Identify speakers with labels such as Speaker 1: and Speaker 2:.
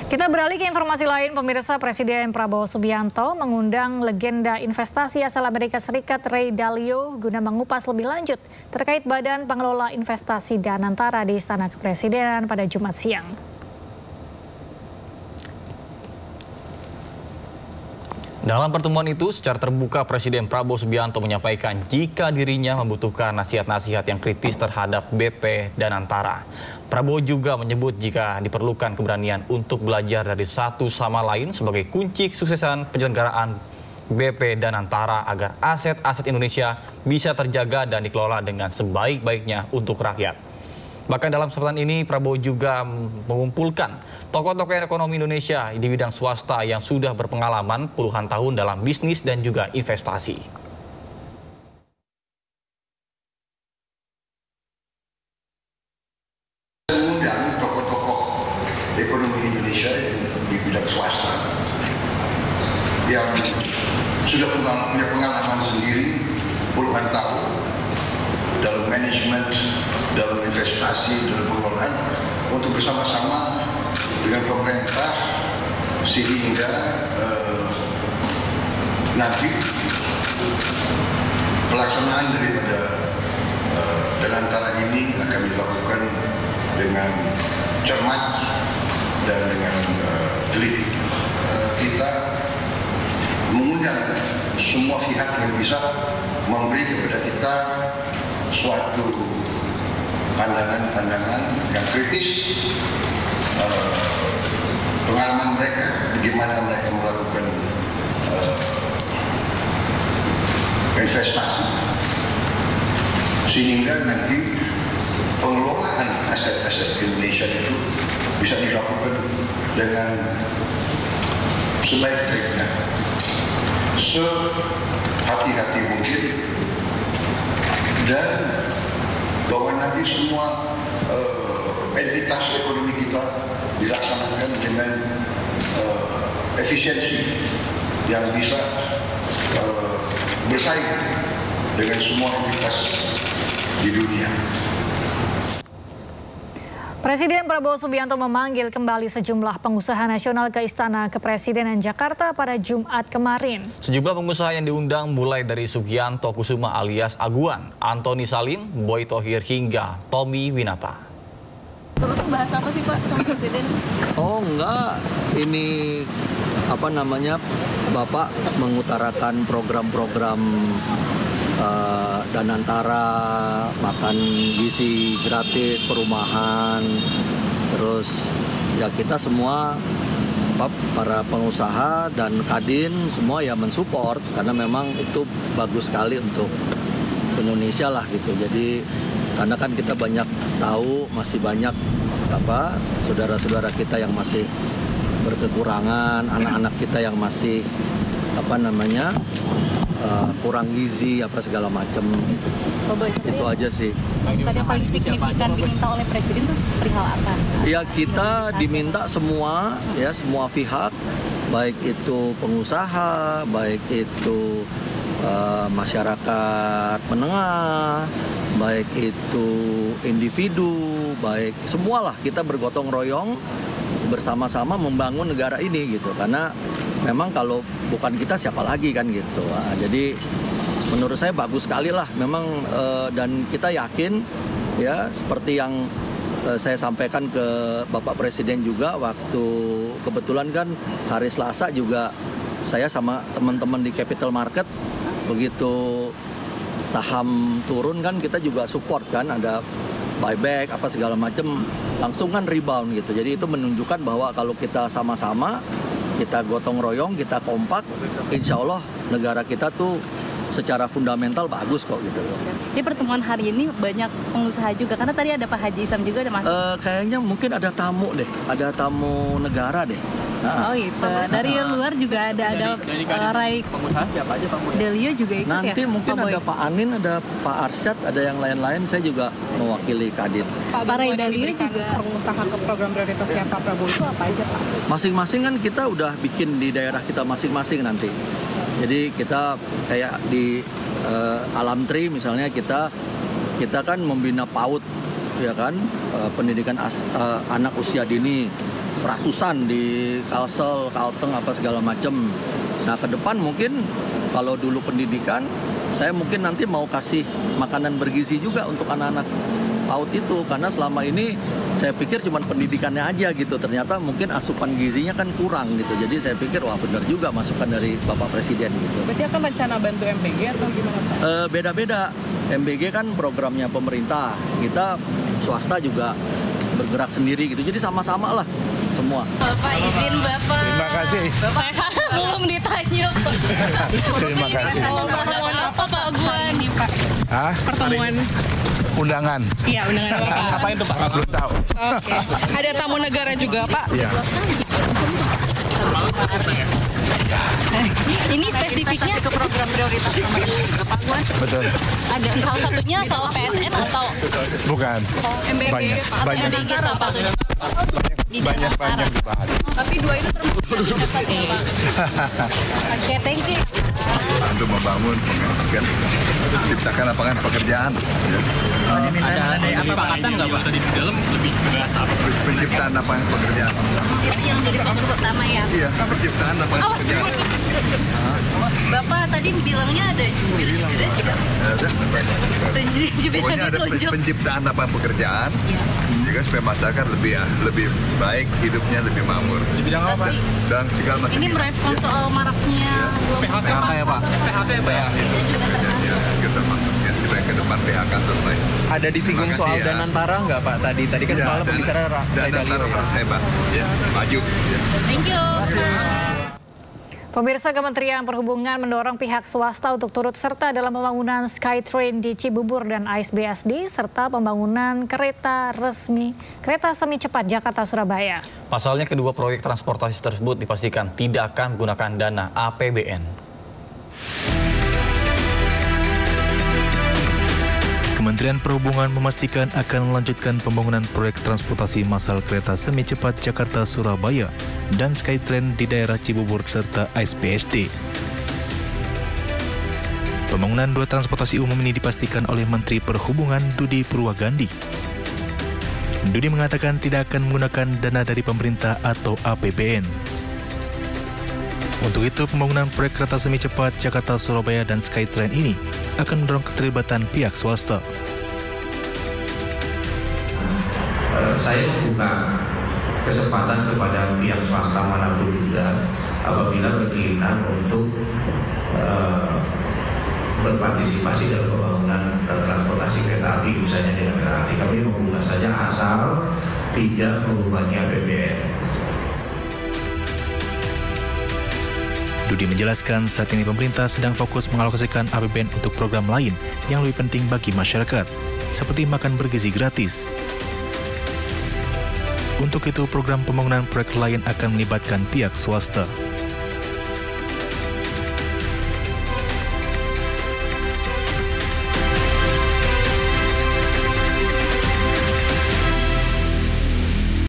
Speaker 1: Kita beralih ke informasi lain, pemirsa. Presiden Prabowo Subianto mengundang legenda investasi asal Amerika Serikat Ray Dalio guna mengupas lebih lanjut terkait Badan Pengelola Investasi Danantara di Istana Kepresidenan pada Jumat siang.
Speaker 2: Dalam pertemuan itu, secara terbuka Presiden Prabowo Subianto menyampaikan jika dirinya membutuhkan nasihat-nasihat yang kritis terhadap BP Danantara. Prabowo juga menyebut jika diperlukan keberanian untuk belajar dari satu sama lain sebagai kunci kesuksesan penyelenggaraan BP Danantara agar aset-aset Indonesia bisa terjaga dan dikelola dengan sebaik-baiknya untuk rakyat. Bahkan dalam kesempatan ini Prabowo juga mengumpulkan tokoh-tokoh ekonomi Indonesia di bidang swasta yang sudah berpengalaman puluhan tahun dalam bisnis dan juga investasi.
Speaker 3: Mengundang tokoh-tokoh ekonomi Indonesia di bidang swasta yang sudah punya pengalaman sendiri puluhan tahun dalam manajemen, dalam investasi, dalam pengelolaan untuk bersama-sama dengan pemerintah sehingga nanti pelaksanaan daripada Danantara ini akan dilakukan dengan cermat dan dengan teliti. Kita mengundang semua pihak yang bisa memberi kepada kita suatu pandangan-pandangan yang kritis, pengalaman mereka, bagaimana mereka melakukan investasi, sehingga nanti pengelolaan aset-aset Indonesia itu bisa dilakukan dengan sebaik-baiknya, sehati-hati mungkin, dan bahwa nanti semua entitas ekonomi kita dilaksanakan dengan efisiensi yang bisa bersaing dengan semua entitas di dunia.
Speaker 1: Presiden Prabowo Subianto memanggil kembali sejumlah pengusaha nasional ke Istana Kepresidenan Jakarta pada Jumat kemarin.
Speaker 2: Sejumlah pengusaha yang diundang mulai dari Sugianto Kusuma alias Aguan, Antoni Salim, Boy Thohir hingga Tommy Winata.
Speaker 4: Terus bahas apa sih Pak sama Presiden?
Speaker 5: Oh enggak, ini apa namanya, Bapak mengutarakan program-program Danantara, makan gizi gratis, perumahan, terus ya kita semua para pengusaha dan Kadin semua ya mensupport karena memang itu bagus sekali untuk Indonesia lah gitu. Jadi karena kan kita banyak tahu masih banyak saudara-saudara kita yang masih berkekurangan, anak-anak kita yang masih kurang gizi segala macam gitu. Itu aja sih.
Speaker 4: Masukan yang paling signifikan diminta oleh Presiden itu perihal apa?
Speaker 5: Ya kita diminta semua pihak, baik itu pengusaha, baik itu masyarakat menengah, baik itu individu, baik semualah kita bergotong royong bersama-sama membangun negara ini gitu. Karena memang kalau bukan kita siapa lagi kan gitu. Nah, jadi menurut saya bagus sekali lah memang dan kita yakin ya seperti yang saya sampaikan ke Bapak Presiden juga waktu kebetulan kan hari Selasa juga saya sama teman-teman di Capital Market begitu saham turun kan kita juga support kan, ada buyback segala macam, langsung kan rebound gitu. Jadi itu menunjukkan bahwa kalau kita sama-sama, kita gotong royong, kita kompak, insya Allah negara kita tuh secara fundamental bagus kok gitu loh.
Speaker 4: Di pertemuan hari ini banyak pengusaha juga, karena tadi ada Pak Haji Isam juga ada masuk.
Speaker 5: Kayaknya mungkin ada tamu deh, ada tamu negara deh.
Speaker 4: Oh gitu. Dari luar juga ada Ray
Speaker 6: pengusaha siapa aja Pak?
Speaker 4: Delio juga ikut.
Speaker 5: Nanti ya? Mungkin ada Pak Anin, ada Pak Arsyad, ada yang lain-lain. Saya juga mewakili Kadin.
Speaker 4: Pak Ray Dalio juga pengusaha ke program prioritasnya Pak Prabowo itu apa aja Pak?
Speaker 5: Masing-masing kan kita udah bikin di daerah kita masing-masing nanti. Jadi kita kayak di Alam Tri misalnya kita kan membina PAUD ya kan, pendidikan anak usia dini, ratusan di Kalsel, Kalteng, apa segala macam. Nah, ke depan mungkin kalau dulu pendidikan, saya mungkin nanti mau kasih makanan bergizi juga untuk anak-anak PAUD itu, karena selama ini saya pikir cuma pendidikannya aja gitu, ternyata mungkin asupan gizinya kan kurang gitu. Jadi saya pikir wah benar juga masukan dari Bapak Presiden gitu.
Speaker 6: Berarti akan rencana bantu MBG atau gimana Pak?
Speaker 5: Beda-beda. MBG kan programnya pemerintah, kita swasta juga bergerak sendiri gitu. Jadi sama-sama lah semua.
Speaker 4: Bapak izin Bapak.
Speaker 7: Terima kasih.
Speaker 4: Bapak belum ditanya.
Speaker 7: Terima kasih.
Speaker 4: Pertemuan apa Pak Aguan di Pak?
Speaker 7: Pertemuan undangan.
Speaker 6: Iya, undangan Bapak.
Speaker 7: Apa itu Pak? Belum tahu.
Speaker 6: Oke. Ada tamu negara juga Pak?
Speaker 7: Iya.
Speaker 4: Ini spesifiknya ke program prioritas Pak Aguan.
Speaker 7: Betul.
Speaker 4: Ada salah satunya soal PSN atau
Speaker 7: Bukan.
Speaker 6: MBG
Speaker 7: Banyak.
Speaker 4: atau
Speaker 7: Banyak.
Speaker 4: MBG salah satunya.
Speaker 7: Banyak dibahas.
Speaker 6: Tapi dua itu termasuk investasi Pak.
Speaker 4: Oke, thank you.
Speaker 8: Untuk membangun, menciptakan lapangan pekerjaan.
Speaker 9: Ada kesepakatan nggak Pak tadi di dalam lebih bahas apa?
Speaker 8: Penciptaan lapangan pekerjaan.
Speaker 4: Itu yang jadi fokus utama ya.
Speaker 8: Iya, penciptaan lapangan pekerjaan.
Speaker 4: Bapak tadi bilangnya ada jubir juga deh. Jubir
Speaker 8: Pokoknya ada
Speaker 4: ditunjuk.
Speaker 8: penciptaan lapangan pekerjaan, juga supaya masyarakat lebih baik, hidupnya lebih makmur.
Speaker 9: Di bidang apa Pak?
Speaker 8: Dan segala macam.
Speaker 4: Ini merespon soal maraknya
Speaker 9: PHK ya Pak? PHK ya Pak?
Speaker 8: Ya, itu ya, kita masuknya supaya ke depan PHK selesai.
Speaker 10: Ada disinggung
Speaker 8: Terima kasih
Speaker 10: soal
Speaker 8: ya.
Speaker 10: Danantara nggak Pak tadi? Tadi kan soal pembicara
Speaker 8: Danantara harus hebat, ya, maju. Ya.
Speaker 4: Thank you.
Speaker 1: Pemirsa, Kementerian Perhubungan mendorong pihak swasta untuk turut serta dalam pembangunan SkyTrain di Cibubur dan AIS BSD serta pembangunan kereta semi cepat Jakarta-Surabaya.
Speaker 2: Pasalnya kedua proyek transportasi tersebut dipastikan tidak akan menggunakan dana APBN.
Speaker 11: Kementerian Perhubungan memastikan akan melanjutkan pembangunan proyek transportasi massal kereta semi cepat Jakarta-Surabaya dan SkyTrain di daerah Cibubur serta AIS BSD. Pembangunan dua transportasi umum ini dipastikan oleh Menteri Perhubungan Dudi Purwagandi. Dudi mengatakan tidak akan menggunakan dana dari pemerintah atau APBN. Untuk itu, pembangunan proyek kereta semi cepat Jakarta-Surabaya dan SkyTrain ini akan mendorong keterlibatan pihak swasta.
Speaker 12: Saya membuka kesempatan kepada pihak swasta manapun juga apabila berkeinginan untuk berpartisipasi dalam pembangunan transportasi kereta api, misalnya dengan LRT. Kami membuka saja asal tidak membebani APBN.
Speaker 11: Dudi menjelaskan saat ini pemerintah sedang fokus mengalokasikan APBN untuk program lain yang lebih penting bagi masyarakat, seperti makan bergizi gratis. Untuk itu, program pembangunan proyek lain akan melibatkan pihak swasta.